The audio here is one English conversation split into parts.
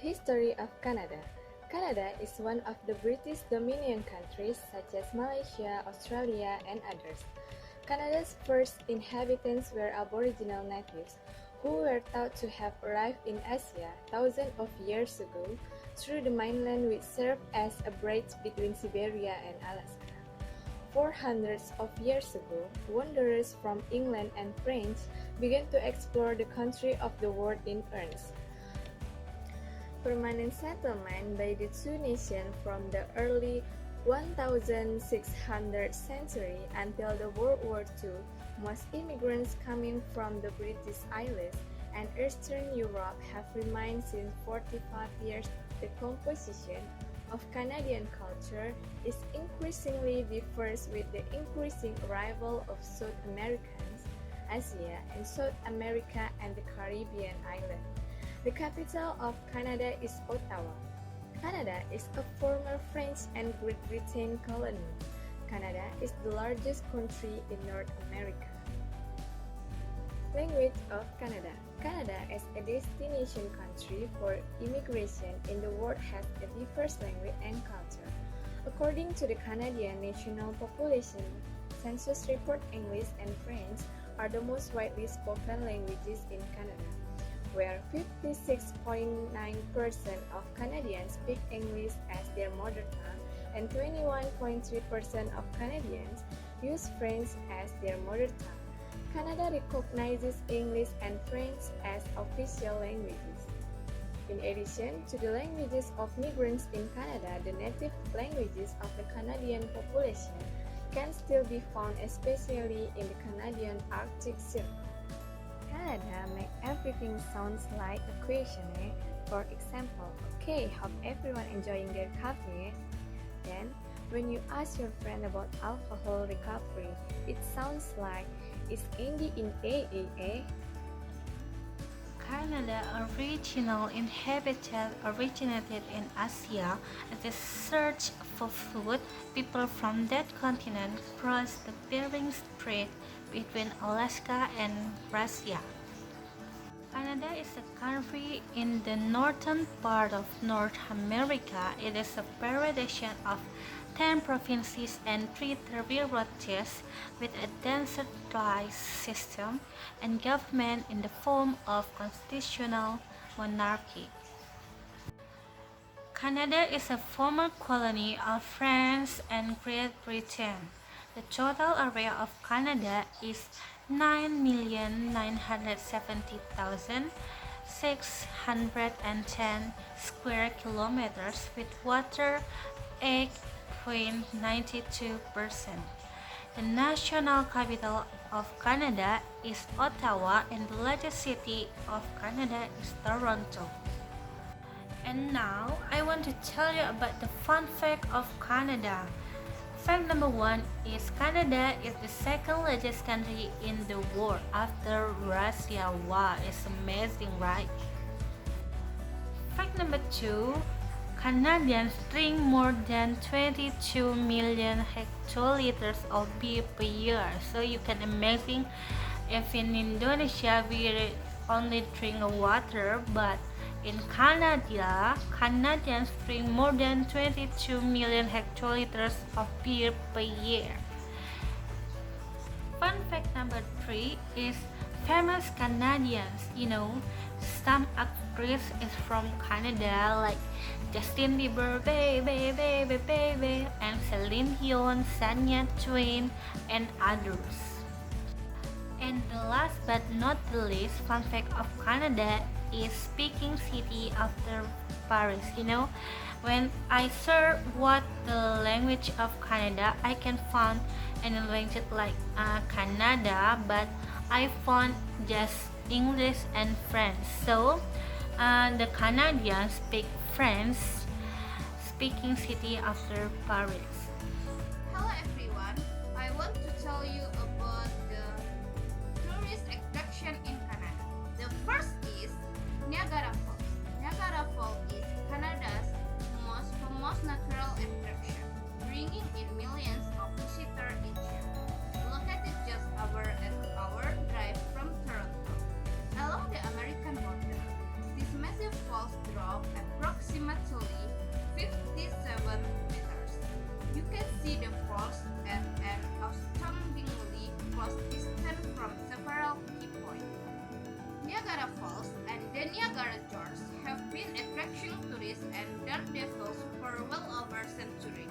history of Canada. Canada is one of the British Dominion countries such as Malaysia, Australia, and others. Canada's first inhabitants were Aboriginal natives, who were thought to have arrived in Asia thousands of years ago through the mainland, which served as a bridge between Siberia and Alaska. 400 of years ago, wanderers from England and France began to explore the country of the world in earnest. Permanent settlement by the two nations from the early 1600th century until the World War II, most immigrants coming from the British Isles and Eastern Europe have remained since 45 years. The composition of Canadian culture is increasingly diverse with the increasing arrival of South Americans, Asia, and South America and the Caribbean islands. The capital of Canada is Ottawa. Canada is a former French and Great Britain colony. Canada is the largest country in North America. Language of Canada. Canada as a destination country for immigration in the world has a diverse language and culture. According to the Canadian National Population Census report, English and French are the most widely spoken languages in Canada, where 56.9% of Canadians speak English as their mother tongue and 21.3% of Canadians use French as their mother tongue. Canada recognizes English and French as official languages. In addition to the languages of migrants in Canada, the native languages of the Canadian population can still be found, especially in the Canadian Arctic Circle. Canada make everything sounds like a questionnaire. For example, okay, hope everyone enjoying their coffee. Then, when you ask your friend about alcohol recovery, it sounds like, is Andy in AAA? Canada original inhabitant originated in Asia. As they search for food, people from that continent crossed the Bering Strait between Alaska and Russia. Canada is a country in the northern part of North America. It is a federation of 10 provinces and 3 territories with a decentralized system and government in the form of constitutional monarchy. Canada is a former colony of France and Great Britain. The total area of Canada is 9,970,610 square kilometers with water 8.92%. The national capital of Canada is Ottawa and the largest city of Canada is Toronto. And now I want to tell you about the fun fact of Canada. Fact number 1 is Canada is the second largest country in the world after Russia. Wow, it's amazing, right? Fact number 2, Canadians drink more than 22 million hectoliters of beer per year. So you can imagine if in Indonesia we only drink water, but in Canada, Canadians drink more than 22 million hectoliters of beer per year. Fun fact number 3 is famous Canadians. Some actors is from Canada like Justin Bieber, baby, baby, baby, and Celine Dion, Shania Twain, and others. And the last but not the least fun fact of Canada is speaking city after Paris. When I search what the language of Canada, I can find any language like Canada, but I found just English and French. So the Canadians speak French, speaking city after Paris. Hello everyone, I want to tell you about the tourist attraction in Canada. The first is Niagara Falls. Niagara Falls is Canada's most famous natural attraction, bringing in millions of visitors each year. Located just over an hour drive from Toronto, along the American border, these massive falls drop at approximately 57 meters. You can see the falls at an astoundingly close distance from several key points. Niagara Falls and the Niagara Gorge have been attracting tourists and daredevils for well over a century.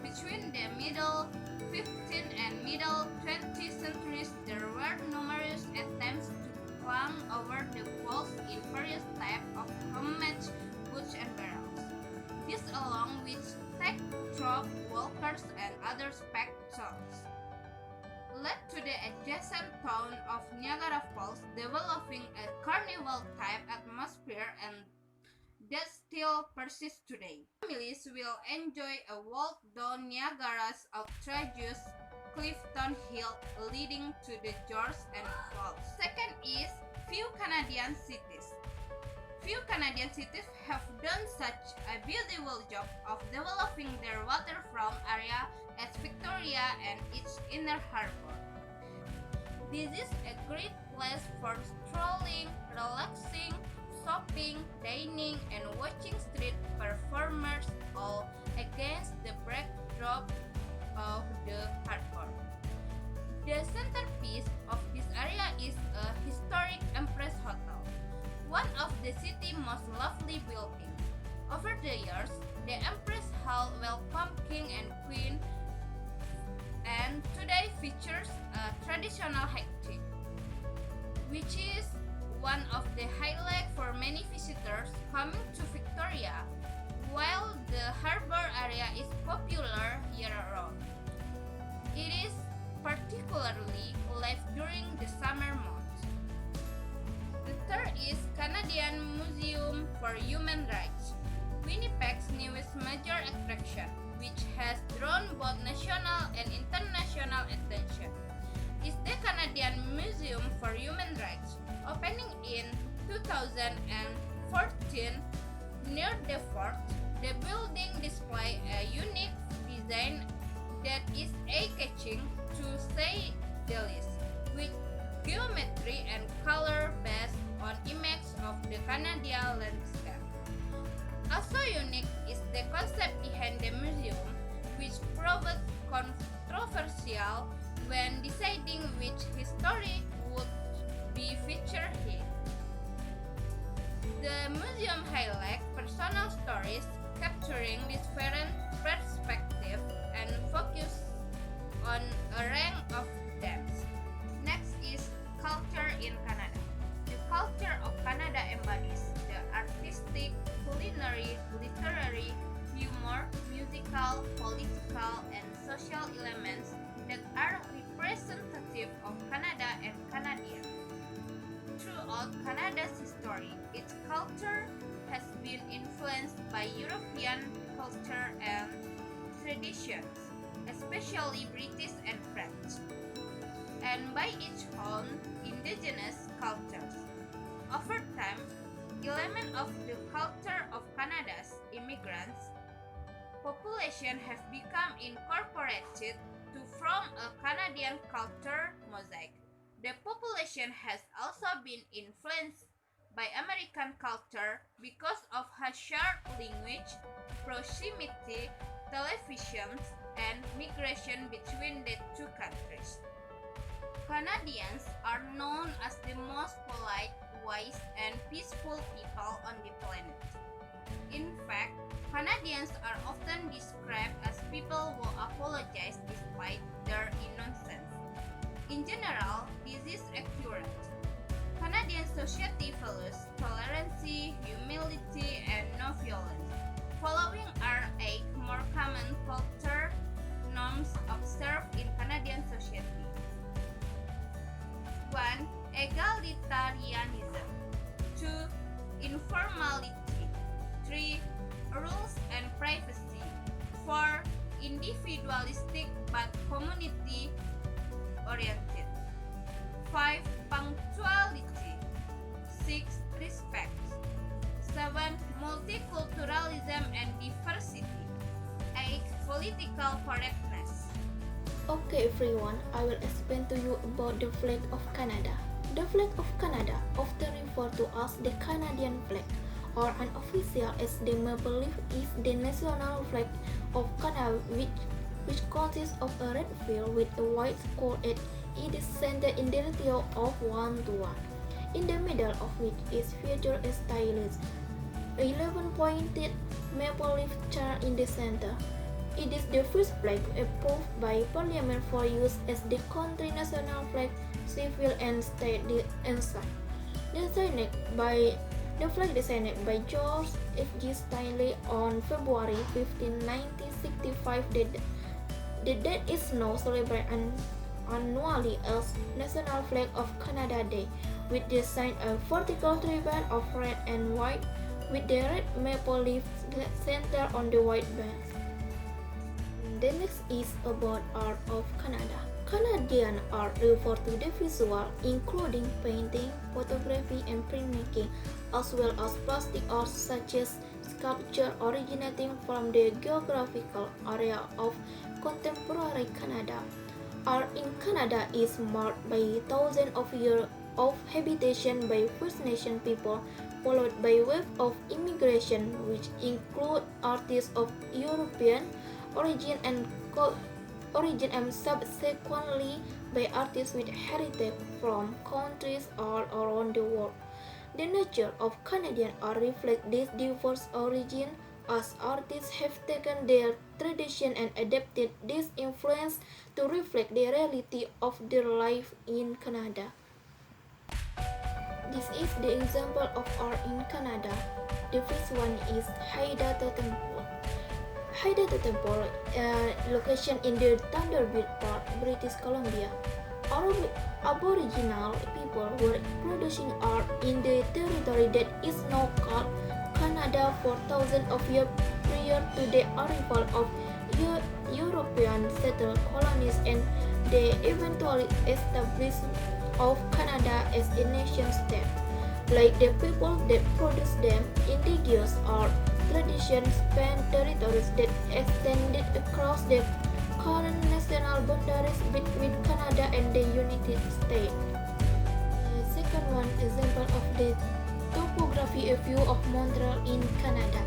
Between the middle 15th and middle 20th centuries, there were numerous attempts to climb over the falls in various types of homemade boats and barrels. This along with tightrope walkers and other spectacles led to the adjacent town of Niagara Falls developing a carnival-type atmosphere and that still persists today. Families will enjoy a walk down Niagara's outrageous Clifton Hill leading to the Gorge and Falls. Second is few Canadian cities. Few Canadian cities have done such a beautiful job of developing their waterfront area as Victoria and its inner harbor. This is a great place for strolling, relaxing, shopping, dining, and watching street performers, all against the backdrop of the harbor. The centerpiece of this area is a historic Empress Hotel, one of the city's most lovely buildings. Over the years, the Empress Hall welcomed King and Queen and today features a traditional high tea, which is one of the highlights for many visitors coming to Victoria, while the harbor area is popular year-round. It is particularly lively during the summer months. The third is Canadian Museum for Human Rights, Winnipeg's newest major attraction, which has drawn both national and international attention, is the Canadian Museum for Human Rights, opening in 2014 near the fort. The building displays a unique design that is eye-catching to say the least, with geometry and color based on images of the Canadian landscape. Also unique is the concept behind the museum, which proved controversial when deciding which history would be featured here. The museum highlights personal stories capturing different perspectives and focus on a range of themes. Next is culture in Canada. The culture of Canada embodies the artistic, culinary, literary, humor, musical, political, and social elements that are representative of Canada and Canadians. Throughout Canada's history, its culture has been influenced by European culture and traditions, especially British and French, and by its own indigenous cultures. Over time, elements of the culture of Canada's immigrants population have become incorporated to form a Canadian culture mosaic. The population has also been influenced by American culture because of her shared language, proximity, televisions, and migration between the two countries. Canadians are known as the most polite, wise, and peaceful people on the planet. In fact, Canadians are often described as people who apologize despite their innocence. In general, this is accurate. Canadian society values tolerance, humility, and non-violence. Following are 8 more common culture norms observed in Canadian society. 1. Egalitarianism. 2. Informality. 3. Rules and privacy. 4. Individualistic but community-oriented. 5. Punctuality. 6. Respect. 7. Multiculturalism and diversity. 8. Political correctness. Okay everyone, I will explain to you about the flag of Canada. The flag of Canada, often referred to as the Canadian flag, or unofficial as the maple leaf is the national flag of Canada, which consists of a red field with a white square at its center in the ratio of 1:1. In the middle of which is featured a stylish 11-pointed maple leaf chart in the center. It is the first flag approved by Parliament for use as the country national flag, civil and state ensign. The flag designed by George F. G. Stanley on February 15, 1965. The date is now celebrated annually as National Flag of Canada Day, with the sign a vertical triband of red and white, with the red maple leaf centered on the white band. The next is about art of Canada. Canadian art refers to the visual, including painting, photography, and printmaking, as well as plastic art such as sculpture originating from the geographical area of contemporary Canada. Art in Canada is marked by thousands of years of habitation by First Nation people, followed by wave of immigration, which include artists of European origin and subsequently by artists with heritage from countries all around the world. The nature of Canadian art reflects this diverse origin, as artists have taken their tradition and adapted this influence to reflect the reality of their life in Canada. This is the example of art in Canada. The first one is Haidata Temple. Haidata Temple, location in the Thunderbird Park, British Columbia. Aboriginal people were producing art in the territory that is now called Canada for thousands of years prior to the arrival of European settled colonies and the eventual establishment of Canada as a nation-state. Like the people that produced them, indigenous art traditions span territories that extended across the current national boundaries between Canada and the United States. The second one example of the topography, a view of Montreal in Canada.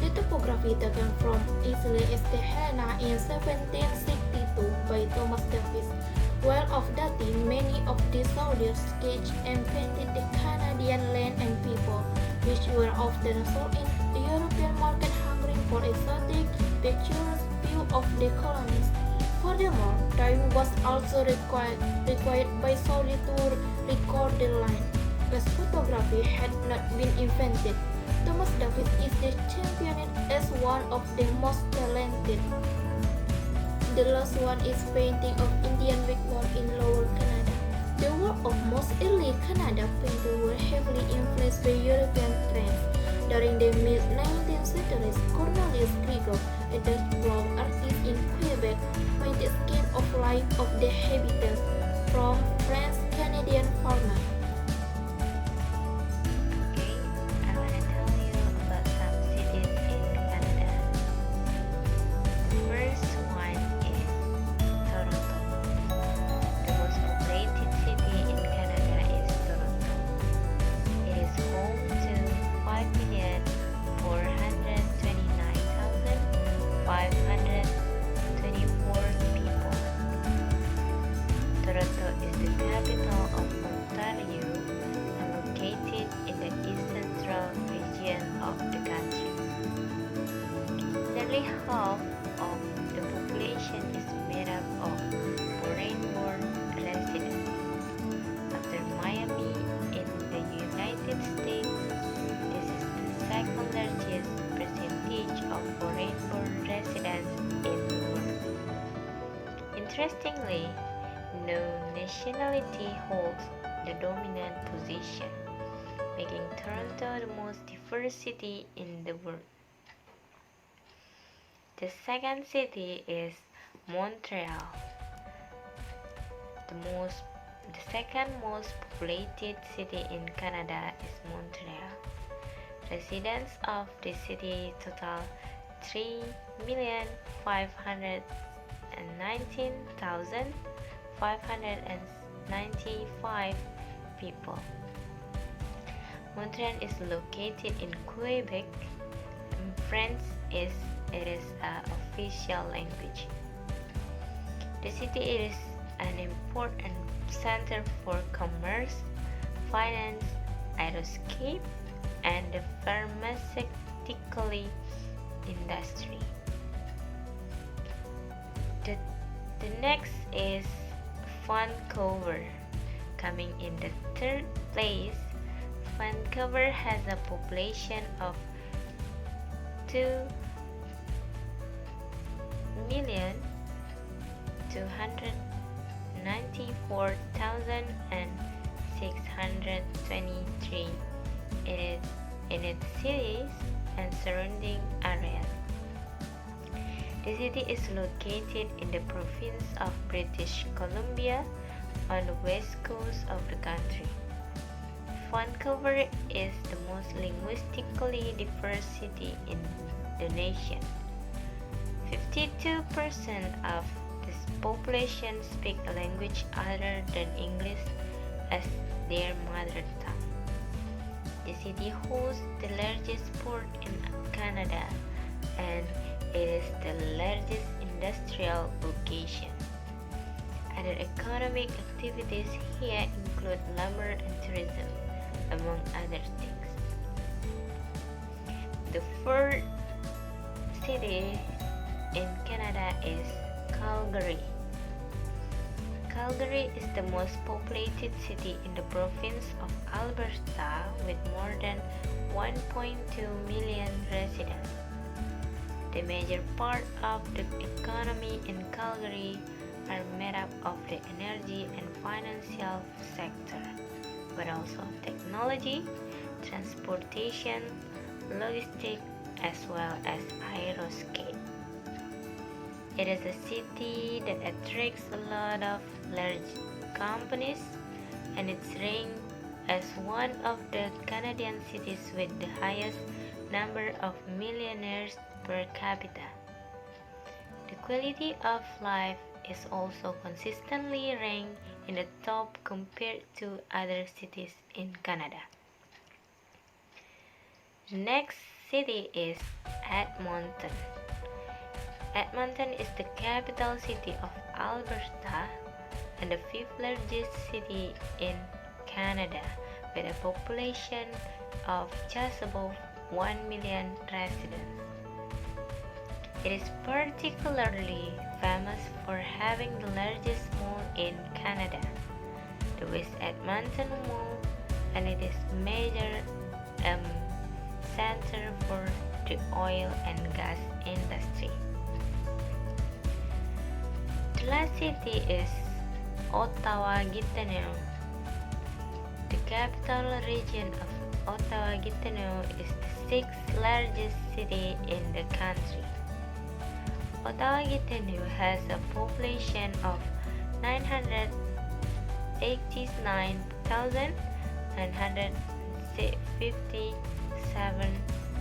The topography taken from Isle St. Helena in 1762 by Thomas Davis. While of dating, many of the soldiers sketched and painted the Canadian land and people, which were often sold in the European market, hungering for exotic, picturesque view of the colonies. Furthermore, time was also required by soldiers to record the line, as photography had not been invented. Thomas Davis is the championed as one of the most talented. The last one is painting of Indian wigwam in Lower Canada. The work of most early Canada painters were heavily influenced by European trends. During the mid-19th century, Cornelius Grigor, a Dutch-born artist in Quebec, painted scenes of life of the inhabitants from French-Canadian farmers. Okay, I wanna tell you about some cities in Canada. First one is Toronto. The most populated city in Canada is Toronto. It is home to 5,429,524 people. Toronto is the capital of Ontario and located in the east central region of the country. Nearly half of the population is made up of foreign-born residents. After Miami in the United States, this is the second largest percentage of foreign-born residents in the world. Interestingly, no nationality holds the dominant position, making Toronto the most diverse city in the world. The second city is Montreal. The second most populated city in Canada is Montreal. Residents of the city total 3,519,595 people. Montreal is located in Quebec, and French is an official language. The city is an important center for commerce, finance, aerospace, and the pharmaceutical industry. The next is Vancouver. Coming in the third place, Vancouver has a population of 2,294,623 in its cities and surrounding areas. The city is located in the province of British Columbia on the west coast of the country. Vancouver is the most linguistically diverse city in the nation. 52% of this population speak a language other than English as their mother tongue. The city hosts the largest port in Canada, and it is the largest industrial location. Other economic activities here include lumber and tourism, among other things. The fourth city in Canada is Calgary. Calgary is the most populated city in the province of Alberta with more than 1.2 million residents. The major part of the economy in Calgary are made up of the energy and financial sector, but also technology, transportation, logistics, as well as aerospace. It is a city that attracts a lot of large companies, and it's ranked as one of the Canadian cities with the highest number of millionaires per capita. The quality of life is also consistently ranked in the top compared to other cities in Canada. The next city is Edmonton. Edmonton is the capital city of Alberta and the fifth largest city in Canada with a population of just above 1 million residents. It is particularly famous for having the largest mall in Canada, the West Edmonton Mall, and it is major center for the oil and gas industry. The last city is Ottawa-Gatineau. The capital region of Ottawa-Gatineau is the sixth largest city in the country. Ottawa-Gatineau has a population of 989,957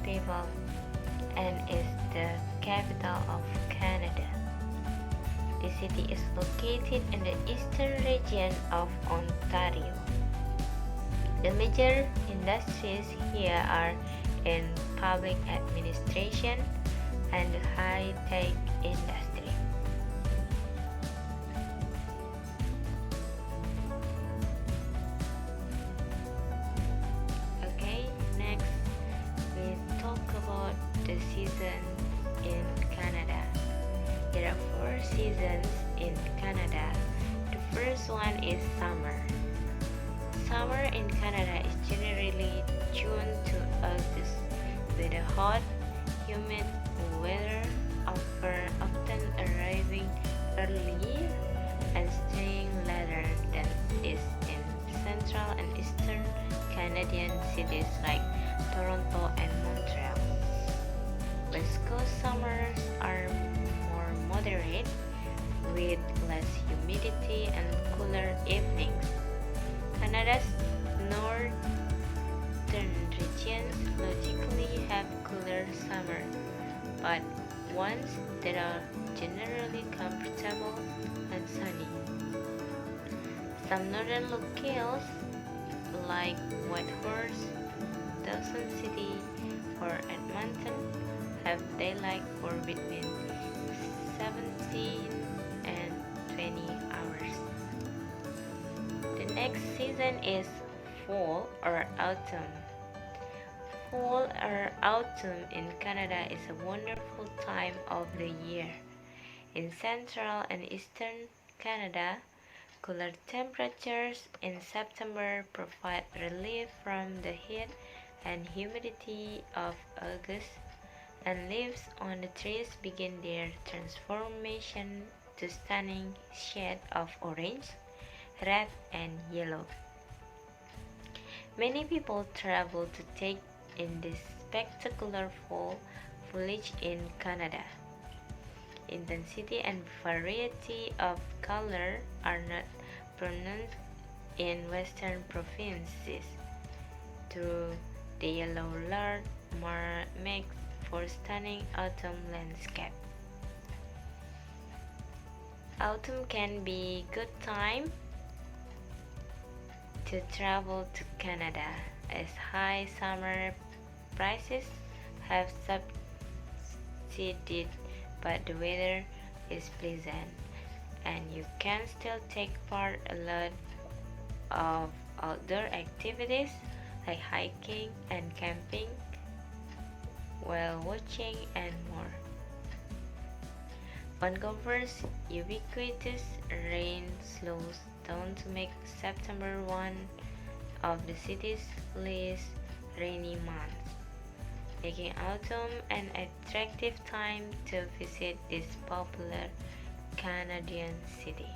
people and is the capital of Canada. The city is located in the eastern region of Ontario. The major industries here are in public administration and the high-tech industry. Okay, next we talk about the season in Canada. There are 4 seasons in Canada. The first one is summer. Summer in Canada is generally June to August with a hot, humid weather, often arriving earlier and staying later than is in central and eastern Canadian cities like Toronto and Montreal. West Coast summers are more moderate with less humidity and cooler evenings. Canada's northern regions logically have cooler summer, but ones that are generally comfortable and sunny. Some northern locales like Whitehorse, Dawson City or Edmonton have daylight for between 17 and 20 hours. The next season is fall or autumn. Fall or autumn in Canada is a wonderful time of the year. In central and eastern Canada, cooler temperatures in September provide relief from the heat and humidity of August, and leaves on the trees begin their transformation to stunning shades of orange, red, and yellow. Many people travel to take in this spectacular fall foliage in Canada. Intensity and variety of color are not pronounced in western provinces, though the yellow larch makes for stunning autumn landscape. Autumn can be good time to travel to Canada, as high summer prices have subsided, but the weather is pleasant and you can still take part a lot of outdoor activities like hiking and camping, whale watching, and more. Vancouver's ubiquitous rain slows down to make September one of the city's least rainy months, making autumn an attractive time to visit this popular Canadian city.